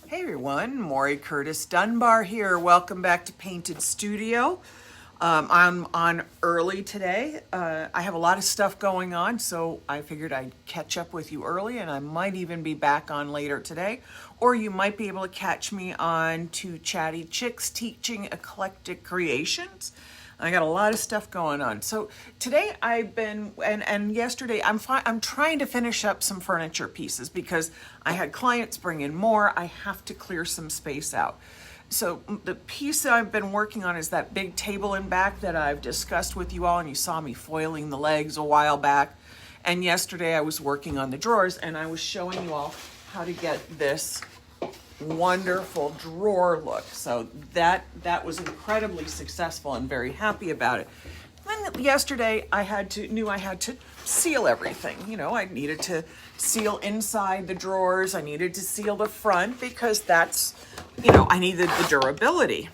Hey everyone, Maury Curtis Dunbar here. Welcome back to Painted Studio. I'm on early today. I have a lot of stuff going on, so I figured I'd catch up with you early, and I might even be back on later today. Or you might be able to catch me on Two Chatty Chicks Teaching Eclectic Creations. I got a lot of stuff going on. So today I've been, and yesterday I'm trying to finish up some furniture pieces because I had clients bring in more. I have to clear some space out. So the piece that I've been working on is that big table in back that I've discussed with you all, and you saw me foiling the legs a while back. And yesterday I was working on the drawers, and I was showing you all how to get this wonderful drawer look. So that was incredibly successful and very happy about it. Then yesterday I knew I had to seal everything. You know, I needed to seal inside the drawers. I needed to seal the front because that's, I needed the durability.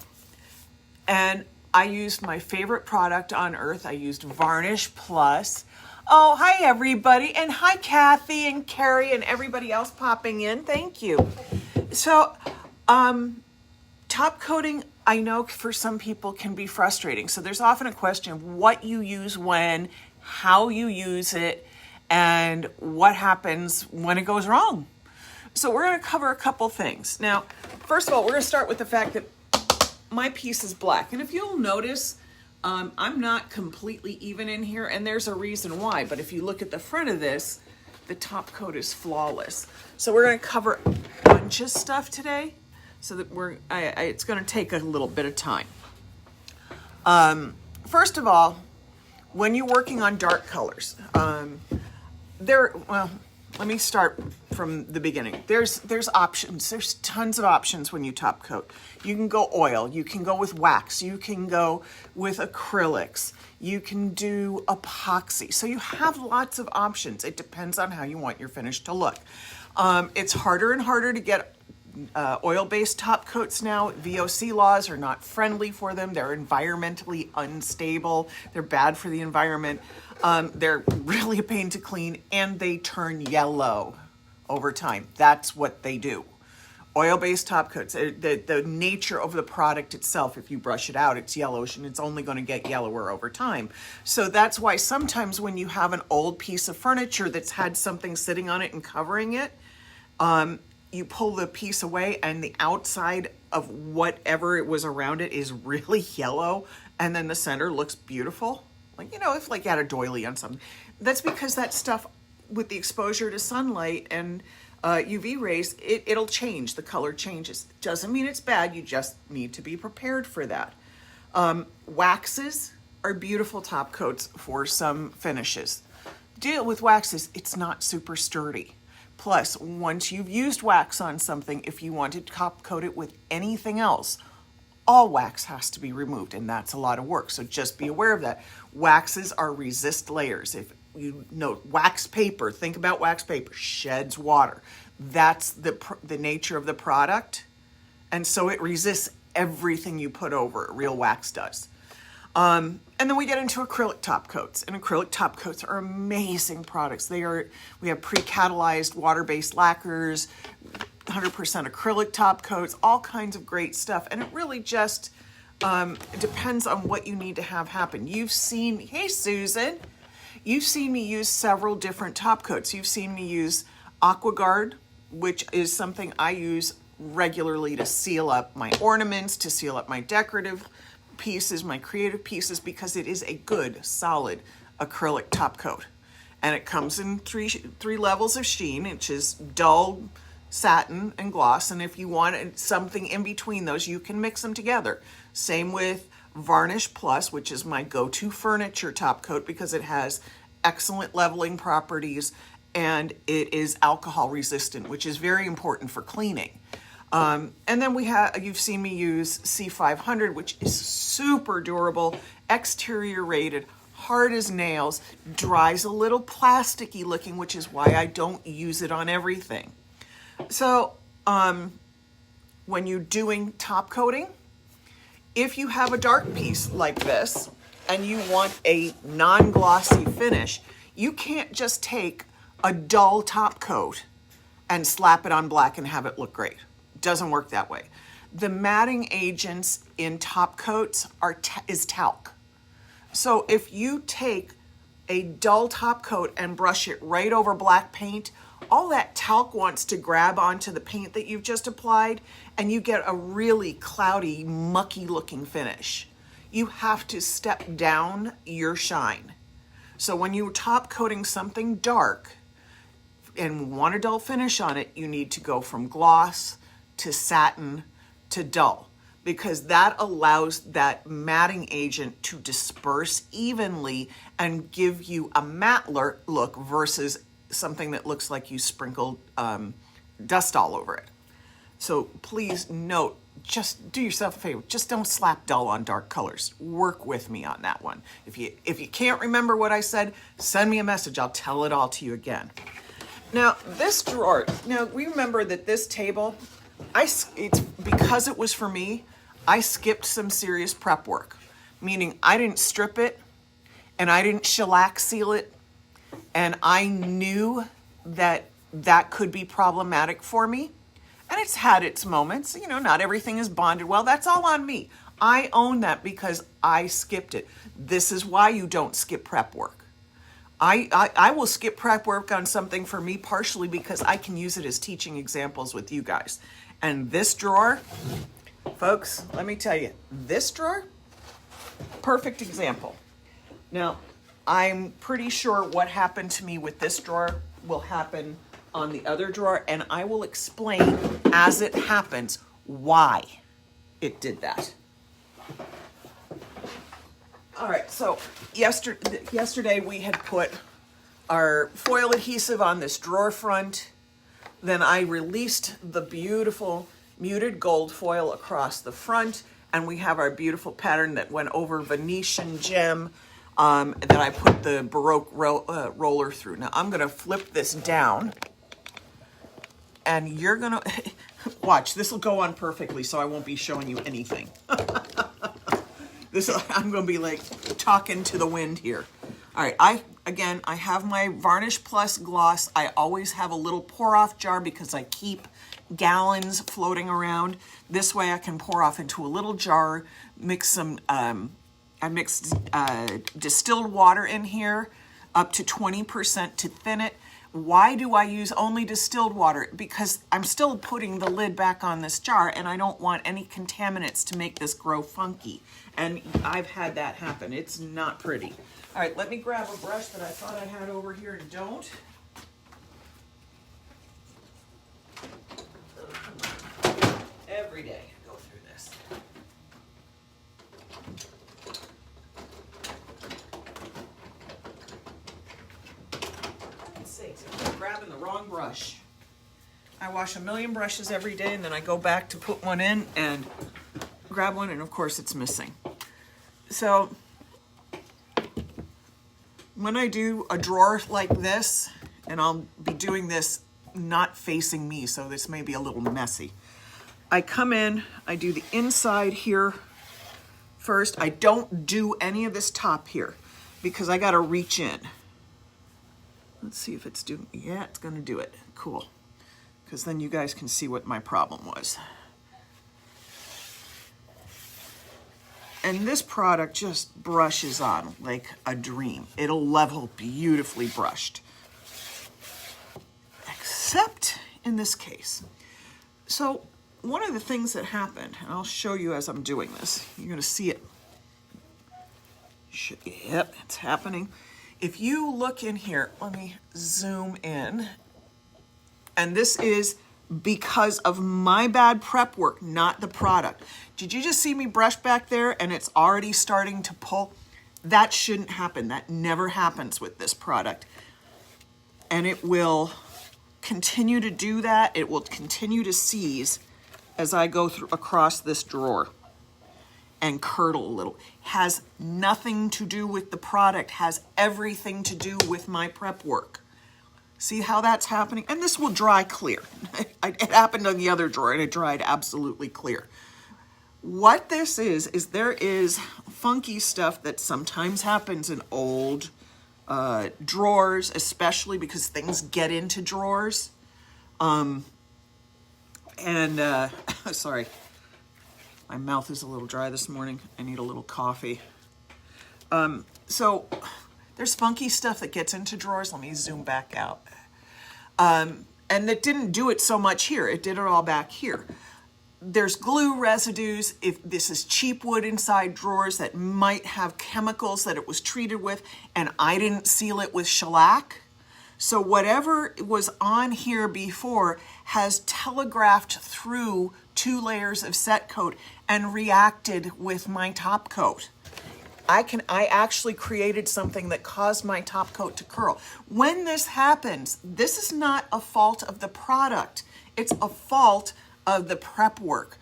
And I used my favorite product on earth. I used Varnish Plus. Oh, hi everybody. And hi Kathy and Carrie and everybody else popping in. Thank you. So, top coating, I know for some people can be frustrating. So there's often a question of what you use when, how you use it, and what happens when it goes wrong. So we're going to cover a couple things. Now, first of all, we're going to start with the fact that my piece is black. And if you'll notice, I'm not completely even in here, and there's a reason why. But if you look at the front of this, the top coat is flawless. So we're going to cover a bunch of stuff today, so that it's going to take a little bit of time. First of all, when you're working on dark colors, let me start from the beginning. There's options. There's tons of options when you top coat. You can go oil, you can go with wax, you can go with acrylics, you can do epoxy. So you have lots of options. It depends on how you want your finish to look. It's harder and harder to get oil-based top coats now. VOC laws are not friendly for them. They're environmentally unstable. They're bad for the environment. They're really a pain to clean, and they turn yellow over time. That's what they do. Oil-based top coats, the nature of the product itself, if you brush it out, it's yellowish, and it's only going to get yellower over time. So that's why sometimes when you have an old piece of furniture that's had something sitting on it and covering it, you pull the piece away and the outside of whatever it was around it is really yellow, and then the center looks beautiful. Like, if you had a doily on something. That's because that stuff, with the exposure to sunlight and UV rays, it'll change. The color changes. Doesn't mean it's bad. You just need to be prepared for that. Waxes are beautiful top coats for some finishes. Deal with waxes, it's not super sturdy. Plus, once you've used wax on something, if you want to top coat it with anything else, all wax has to be removed, and that's a lot of work. So just be aware of that. Waxes are resist layers. If you know wax paper, think about wax paper, sheds water. That's the nature of the product, and so it resists everything you put over it. Real wax does. And then we get into acrylic top coats, and acrylic top coats are amazing products. We have pre-catalyzed water-based lacquers, 100% acrylic top coats, all kinds of great stuff. And it really just depends on what you need to have happen. Hey Susan, you've seen me use several different top coats. You've seen me use AquaGuard, which is something I use regularly to seal up my ornaments, to seal up my decorative pieces, my creative pieces, because it is a good, solid acrylic top coat. And it comes in three levels of sheen, which is dull, satin, and gloss. And if you want something in between those, you can mix them together. Same with Varnish Plus, which is my go-to furniture top coat because it has excellent leveling properties and it is alcohol resistant, which is very important for cleaning. And then you've seen me use C500, which is super durable, exterior rated, hard as nails, dries a little plasticky looking, which is why I don't use it on everything. So when you're doing top coating, if you have a dark piece like this and you want a non-glossy finish, you can't just take a dull top coat and slap it on black and have it look great. Doesn't work that way. The matting agents in top coats is talc. So if you take a dull top coat and brush it right over black paint, all that talc wants to grab onto the paint that you've just applied, and you get a really cloudy, mucky looking finish. You have to step down your shine. So when you're top coating something dark and want a dull finish on it, you need to go from gloss to satin to dull, because that allows that matting agent to disperse evenly and give you a matte look versus something that looks like you sprinkled dust all over it. So please note, just do yourself a favor, just don't slap dull on dark colors. Work with me on that one. If you can't remember what I said, send me a message. I'll tell it all to you again. Now this drawer, now we remember that this table, it's because it was for me, I skipped some serious prep work, meaning I didn't strip it and I didn't shellac seal it, and I knew that that could be problematic for me. And it's had its moments, you know, not everything is bonded well. That's all on me. I own that because I skipped it. This is why you don't skip prep work. I will skip prep work on something for me partially because I can use it as teaching examples with you guys. And this drawer, folks, let me tell you, this drawer, perfect example. Now, I'm pretty sure what happened to me with this drawer will happen on the other drawer, and I will explain as it happens why it did that. All right, so yesterday we had put our foil adhesive on this drawer front. Then I released the beautiful muted gold foil across the front, and we have our beautiful pattern that went over Venetian gem that I put the Baroque roller through. Now I'm gonna flip this down, and you're gonna watch. This will go on perfectly, so I won't be showing you anything. I'm gonna be like talking to the wind here. All right, I have my Varnish Plus gloss. I always have a little pour off jar because I keep gallons floating around. This way I can pour off into a little jar, mix some, I mixed distilled water in here up to 20% to thin it. Why do I use only distilled water? Because I'm still putting the lid back on this jar and I don't want any contaminants to make this grow funky. And I've had that happen. It's not pretty. All right, let me grab a brush that I thought I had over here and don't. Every day I go through this. Sakes, I'm grabbing the wrong brush. I wash a million brushes every day and then I go back to put one in and grab one, and of course it's missing. So when I do a drawer like this, and I'll be doing this not facing me, so this may be a little messy. I come in, I do the inside here first. I don't do any of this top here because I gotta reach in. Let's see if it's doing, yeah, it's gonna do it. Cool. Because then you guys can see what my problem was. And this product just brushes on like a dream. It'll level beautifully brushed. Except in this case. So one of the things that happened, and I'll show you as I'm doing this, you're gonna see it. Yep, it's happening. If you look in here, let me zoom in. And this is because of my bad prep work, not the product. Did you just see me brush back there and it's already starting to pull? That shouldn't happen. That never happens with this product. And it will continue to do that. It will continue to seize as I go through across this drawer and curdle a little. Has nothing to do with the product, has everything to do with my prep work. See how that's happening? And this will dry clear. It happened on the other drawer and it dried absolutely clear. What this is there is funky stuff that sometimes happens in old drawers, especially because things get into drawers. And sorry, my mouth is a little dry this morning. I need a little coffee. So there's funky stuff that gets into drawers. Let me zoom back out. And it didn't do it so much here. It did it all back here. There's glue residues. If this is cheap wood inside drawers that might have chemicals that it was treated with, and I didn't seal it with shellac. So whatever was on here before has telegraphed through 2 layers of set coat and reacted with my top coat. I actually created something that caused my top coat to curl. When this happens, this is not a fault of the product. It's a fault of the prep work.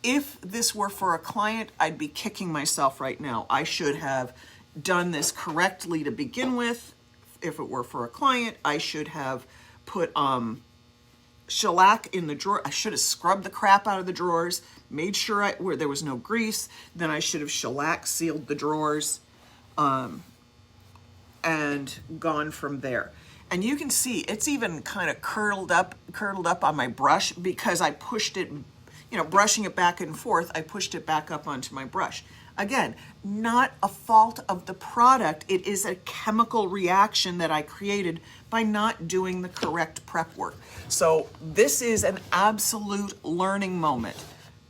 If this were for a client, I'd be kicking myself right now. I should have done this correctly to begin with. If it were for a client, I should have put shellac in the drawer. I should have scrubbed the crap out of the drawers, made sure where there was no grease. Then I should have shellac sealed the drawers and gone from there. And you can see it's even kind of curled up on my brush because I pushed it, brushing it back and forth, I pushed it back up onto my brush. Again, not a fault of the product. It is a chemical reaction that I created by not doing the correct prep work. So this is an absolute learning moment.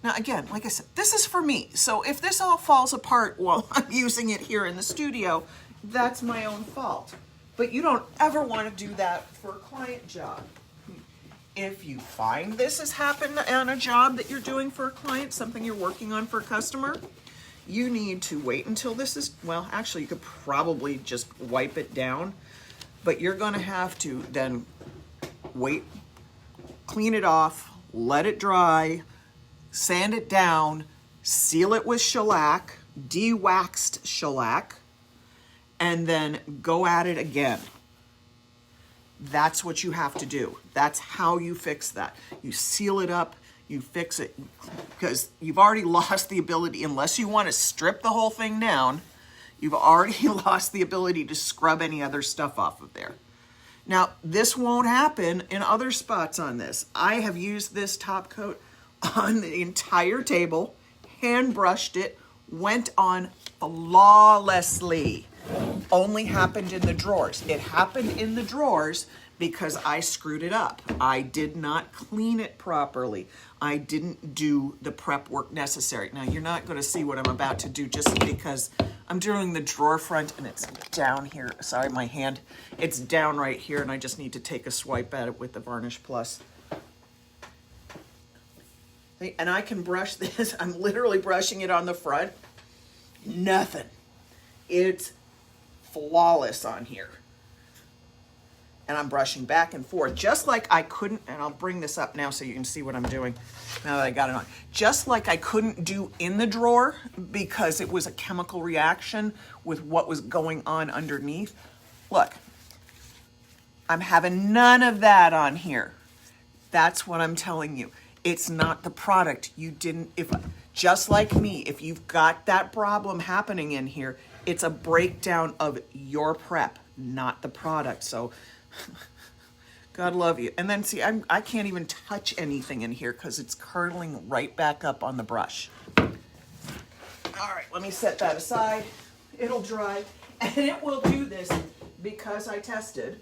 Now, again, like I said, this is for me. So if this all falls apart while I'm using it here in the studio, that's my own fault. But you don't ever want to do that for a client job. If you find this has happened on a job that you're doing for a client, something you're working on for a customer, you need to wait until this is, well, actually you could probably just wipe it down, but you're gonna have to then wait, clean it off, let it dry, sand it down, seal it with shellac, de-waxed shellac, and then go at it again. That's what you have to do. That's how you fix that. You seal it up, you fix it, because you've already lost the ability, unless you want to strip the whole thing down, you've already lost the ability to scrub any other stuff off of there. Now, this won't happen in other spots on this. I have used this top coat on the entire table, hand brushed it, went on flawlessly. Only happened in the drawers. It happened in the drawers because I screwed it up. I did not clean it properly. I didn't do the prep work necessary. Now, you're not going to see what I'm about to do just because I'm doing the drawer front and it's down here. Sorry, my hand. It's down right here and I just need to take a swipe at it with the Varnish Plus. And I can brush this. I'm literally brushing it on the front. Nothing. It's flawless on here. And I'm brushing back and forth, just like I couldn't, and I'll bring this up now so you can see what I'm doing now that I got it on. Just like I couldn't do in the drawer because it was a chemical reaction with what was going on underneath. Look, I'm having none of that on here. That's what I'm telling you. It's not the product. You didn't, just like me, if you've got that problem happening in here, it's a breakdown of your prep, not the product. So, God love you. And then see, I can't even touch anything in here because it's curling right back up on the brush. All right, let me set that aside. It'll dry, and it will do this because I tested.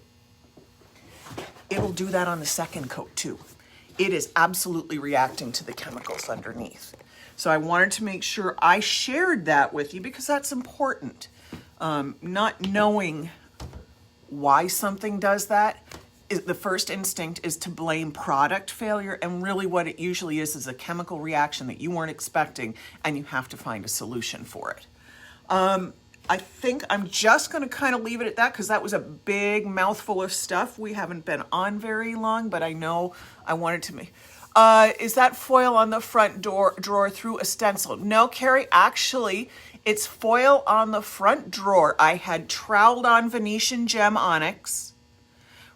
It'll do that on the second coat too. It is absolutely reacting to the chemicals underneath. So I wanted to make sure I shared that with you because that's important. Not knowing why something does that, the first instinct is to blame product failure, and really what it usually is a chemical reaction that you weren't expecting, and you have to find a solution for it. I think I'm just going to kind of leave it at that because that was a big mouthful of stuff. We haven't been on very long, but I know I wanted to make... is that foil on the front drawer through a stencil? No, Carrie, actually, it's foil on the front drawer. I had troweled on Venetian gem onyx,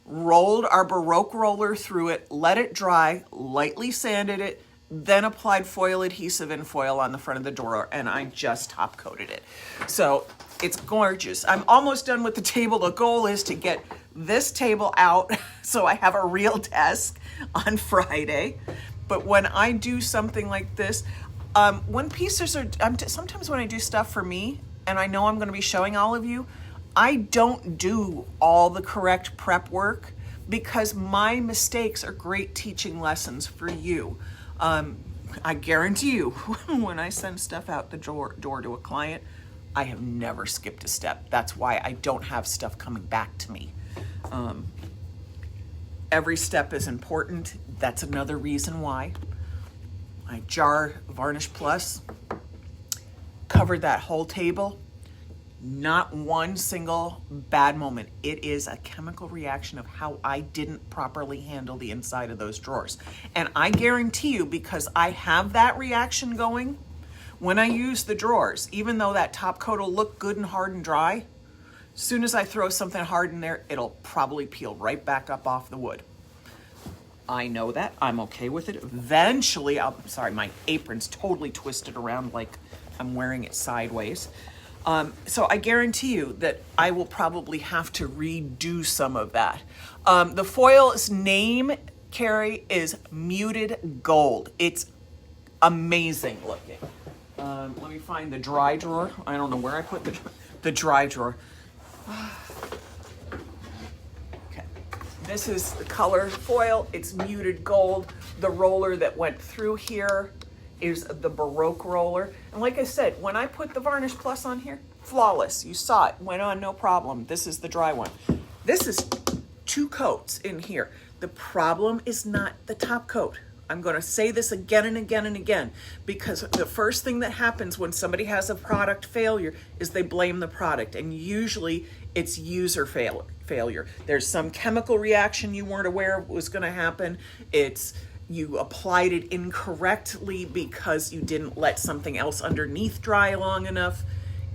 rolled our Baroque roller through it, let it dry, lightly sanded it, then applied foil adhesive and foil on the front of the drawer, and I just top coated it. So it's gorgeous. I'm almost done with the table. The goal is to get this table out so I have a real desk on Friday. But when I do something like this, when pieces are, sometimes when I do stuff for me, and I know I'm going to be showing all of you, I don't do all the correct prep work because my mistakes are great teaching lessons for you. I guarantee you, when I send stuff out the door to a client, I have never skipped a step. That's why I don't have stuff coming back to me. Every step is important. That's another reason why. I jar Varnish Plus, covered that whole table. Not one single bad moment. It is a chemical reaction of how I didn't properly handle the inside of those drawers. And I guarantee you, because I have that reaction going, when I use the drawers, even though that top coat will look good and hard and dry, as soon as I throw something hard in there, it'll probably peel right back up off the wood. I know that. I'm okay with it. Eventually, sorry, my apron's totally twisted around like I'm wearing it sideways. So I guarantee you that I will probably have to redo some of that. The foil's name, Carrie, is Muted Gold. It's amazing looking. Let me find the dry drawer. I don't know where I put the dry drawer. Okay, this is the color foil. It's Muted Gold. The roller that went through here is the Baroque roller. And like I said, when I put the Varnish Plus on here, flawless. You saw it, went on no problem. This is the dry one. This is 2 coats in here. The problem is not the top coat. I'm going to say this again and again and again, because the first thing that happens when somebody has a product failure is they blame the product, and usually it's user failure. There's some chemical reaction you weren't aware of was going to happen. It's you applied it incorrectly because you didn't let something else underneath dry long enough.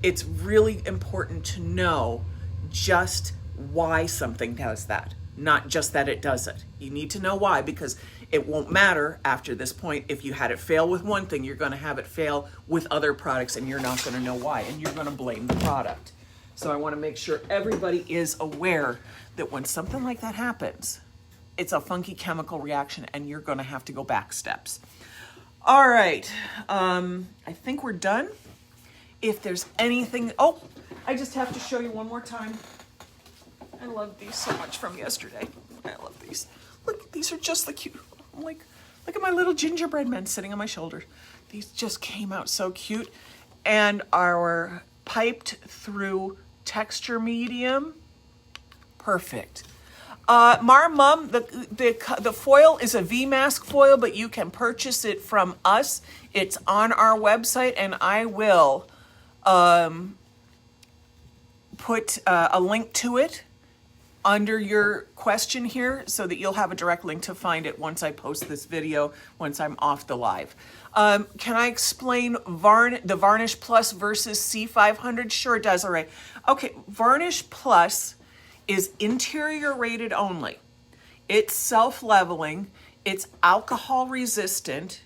It's really important to know just why something does that, not just that it does it. You need to know why, because it won't matter after this point. If you had it fail with one thing, you're going to have it fail with other products, and you're not going to know why, and you're going to blame the product. So I want to make sure everybody is aware that when something like that happens, it's a funky chemical reaction, and you're going to have to go back steps. All right, I think we're done. If there's anything, oh, I just have to show you one more time. I love these so much from yesterday. I love these. Look, these are just the cute. I'm like, look at my little gingerbread men sitting on my shoulder. These just came out so cute. And our piped through texture medium, perfect. Mum, the foil is a V-mask foil, but you can purchase it from us. It's on our website, and I will put a link to it under your question here so that you'll have a direct link to find it once I post this video, once I'm off the live. Can I explain the Varnish Plus versus C500? Sure, Desiree. Okay, Varnish Plus is interior rated only. It's self-leveling, it's alcohol resistant,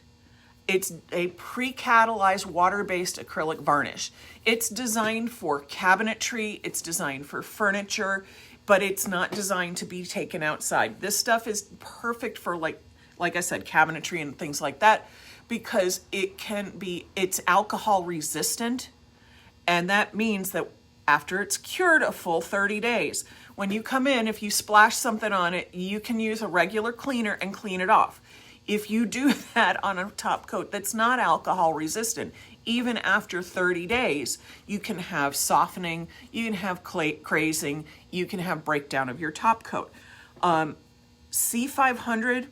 it's a pre-catalyzed water-based acrylic varnish. It's designed for cabinetry, it's designed for furniture, but it's not designed to be taken outside. This stuff is perfect for like I said, cabinetry and things like that, because it's alcohol resistant, and that means that after it's cured a full 30 days, when you come in, if you splash something on it, you can use a regular cleaner and clean it off. If you do that on a top coat that's not alcohol resistant, even after 30 days, you can have softening, you can have crazing, you can have breakdown of your top coat. C500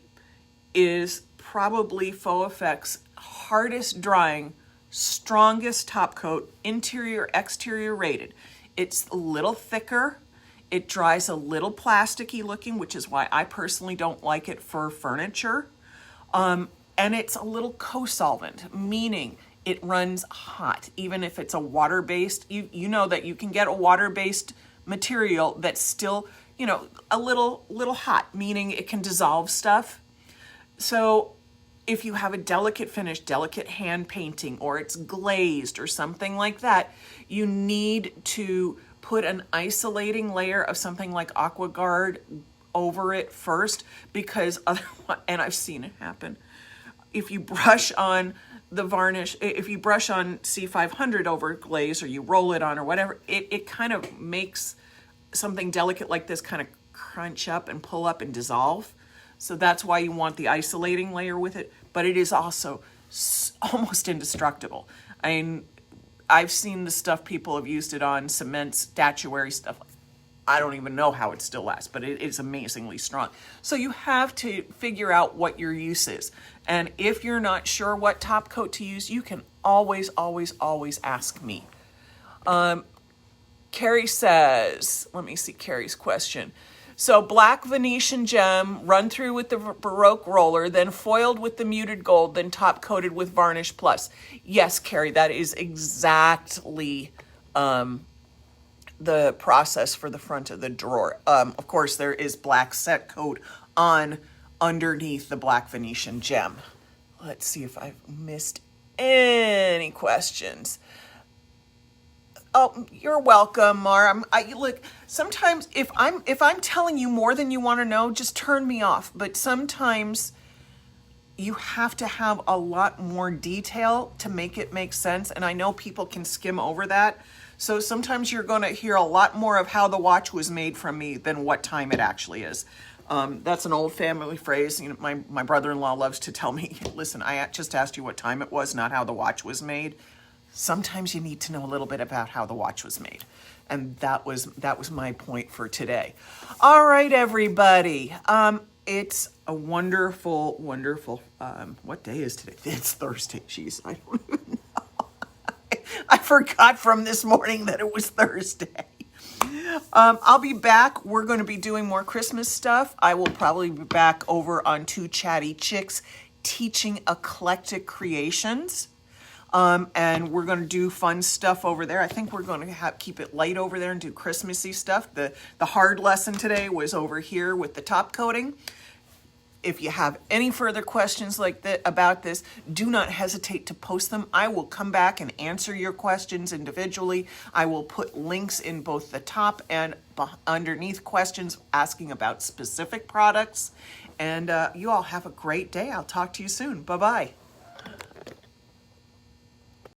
is probably Faux Effects' hardest drying, strongest top coat, interior, exterior rated. It's a little thicker. It dries a little plasticky looking, which is why I personally don't like it for furniture. And it's a little co-solvent, meaning it runs hot. Even if it's a water-based, you know that you can get a water-based material that's still, a little hot, meaning it can dissolve stuff. So if you have a delicate finish, delicate hand painting, or it's glazed or something like that, you need to put an isolating layer of something like AquaGuard over it first, because otherwise, and I've seen it happen, if you brush on the varnish, if you brush on C500 over glaze or you roll it on or whatever, it kind of makes something delicate like this kind of crunch up and pull up and dissolve. So that's why you want the isolating layer with it, but it is also almost indestructible. I mean, I've seen the stuff people have used it on, cements, statuary stuff. I don't even know how it still lasts, but it is amazingly strong. So you have to figure out what your use is. And if you're not sure what top coat to use, you can always, always, always ask me. Carrie says, let me see Carrie's question. So black Venetian gem, run through with the Baroque roller, then foiled with the muted gold, then top coated with Varnish Plus. Yes, Carrie, that is exactly the process for the front of the drawer. Of course, there is black set coat on underneath the black Venetian gem. Let's see if I've missed any questions. Oh, you're welcome, Mar. Look, sometimes if I'm telling you more than you want to know, just turn me off. But sometimes you have to have a lot more detail to make it make sense. And I know people can skim over that. So sometimes you're going to hear a lot more of how the watch was made from me than what time it actually is. That's an old family phrase. You know, my brother-in-law loves to tell me, listen, I just asked you what time it was, not how the watch was made. Sometimes you need to know a little bit about how the watch was made. And that was my point for today. All right, everybody. It's a wonderful, wonderful, what day is today? It's Thursday. Jeez, I don't even know. I forgot from this morning that it was Thursday. I'll be back. We're going to be doing more Christmas stuff. I will probably be back over on Two Chatty Chicks teaching eclectic creations. And we're going to do fun stuff over there. I think we're going to keep it light over there and do Christmassy stuff. The hard lesson today was over here with the top coating. If you have any further questions like that about this, do not hesitate to post them. I will come back and answer your questions individually. I will put links in both the top and underneath questions asking about specific products. And you all have a great day. I'll talk to you soon. Bye-bye.